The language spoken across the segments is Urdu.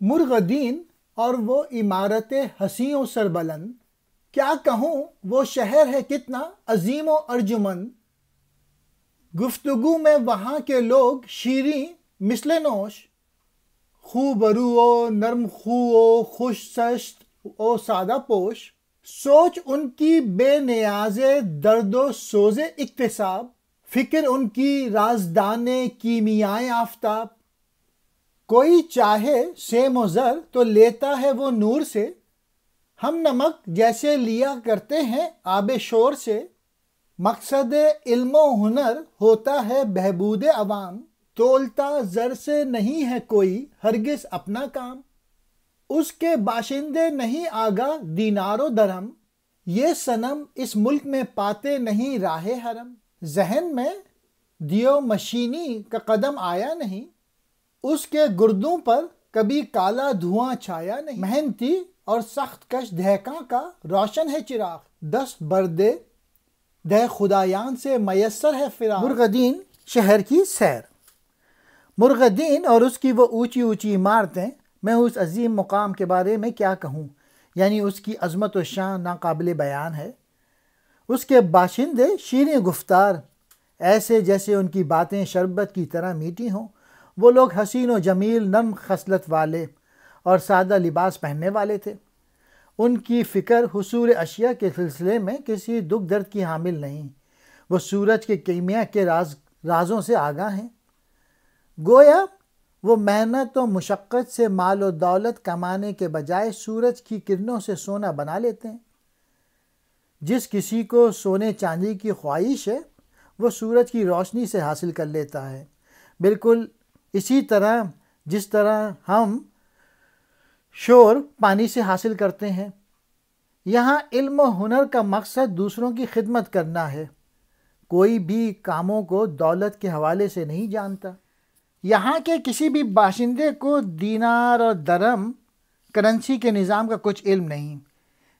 مرغدین اور وہ عمارت حسین و سربلند، کیا کہوں وہ شہر ہے کتنا عظیم و ارجمند۔ گفتگو میں وہاں کے لوگ شیریں مثل نوش، خوبرو و نرم خو و خوش سشت و سادہ پوش۔ سوچ ان کی بے نیاز درد و سوز اکتساب، فکر ان کی رازدان کیمیائے آفتاب۔ کوئی چاہے سیم و زر تو لیتا ہے وہ نور سے، ہم نمک جیسے لیا کرتے ہیں آب شور سے۔ مقصد علم و ہنر ہوتا ہے بہبود عوام، تولتا زر سے نہیں ہے کوئی ہرگز اپنا کام۔ اس کے باشندے نہیں آگاہ دینار و درہم، یہ صنم اس ملک میں پاتے نہیں راہ حرم۔ ذہن میں دیو مشینی کا قدم آیا نہیں، اس کے گردوں پر کبھی کالا دھواں چھایا نہیں۔ محنتی اور سخت کش دہقاں کا روشن ہے چراغ، دست بردے دہ خدایان سے میسر ہے فراق۔ مرغدین شہر کی سیر۔ مرغدین اور اس کی وہ اونچی اونچی عمارتیں، میں اس عظیم مقام کے بارے میں کیا کہوں، یعنی اس کی عظمت و شان ناقابل بیان ہے۔ اس کے باشندے شیریں گفتار، ایسے جیسے ان کی باتیں شربت کی طرح میٹھی ہوں۔ وہ لوگ حسین و جمیل، نرم خصلت والے اور سادہ لباس پہننے والے تھے۔ ان کی فکر حصول اشیاء کے سلسلے میں کسی دکھ درد کی حامل نہیں۔ وہ سورج کے کیمیا کے رازوں سے آگاہ ہیں۔ گویا وہ محنت و مشقت سے مال و دولت کمانے کے بجائے سورج کی کرنوں سے سونا بنا لیتے ہیں۔ جس کسی کو سونے چاندی کی خواہش ہے وہ سورج کی روشنی سے حاصل کر لیتا ہے، بالکل اسی طرح جس طرح ہم شور پانی سے حاصل کرتے ہیں۔ یہاں علم و ہنر کا مقصد دوسروں کی خدمت کرنا ہے، کوئی بھی کاموں کو دولت کے حوالے سے نہیں جانتا۔ یہاں کے کسی بھی باشندے کو دینار اور درہم کرنسی کے نظام کا کچھ علم نہیں،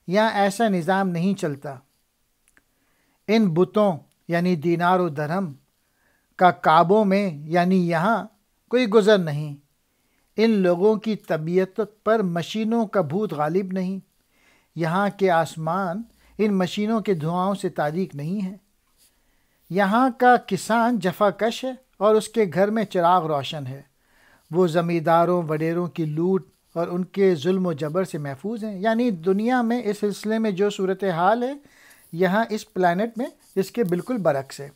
یہاں ایسا نظام نہیں چلتا۔ ان بتوں یعنی دینار و درہم کا کعبوں میں یعنی یہاں کوئی گزر نہیں۔ ان لوگوں کی طبیعت پر مشینوں کا بھوت غالب نہیں، یہاں کے آسمان ان مشینوں کے دھواؤں سے تاریک نہیں ہے۔ یہاں کا کسان جفا کش ہے اور اس کے گھر میں چراغ روشن ہے۔ وہ زمینداروں وڈیروں کی لوٹ اور ان کے ظلم و جبر سے محفوظ ہیں۔ یعنی دنیا میں اس سلسلے میں جو صورتحال ہے، یہاں اس پلانٹ میں اس کے بالکل برعکس ہے۔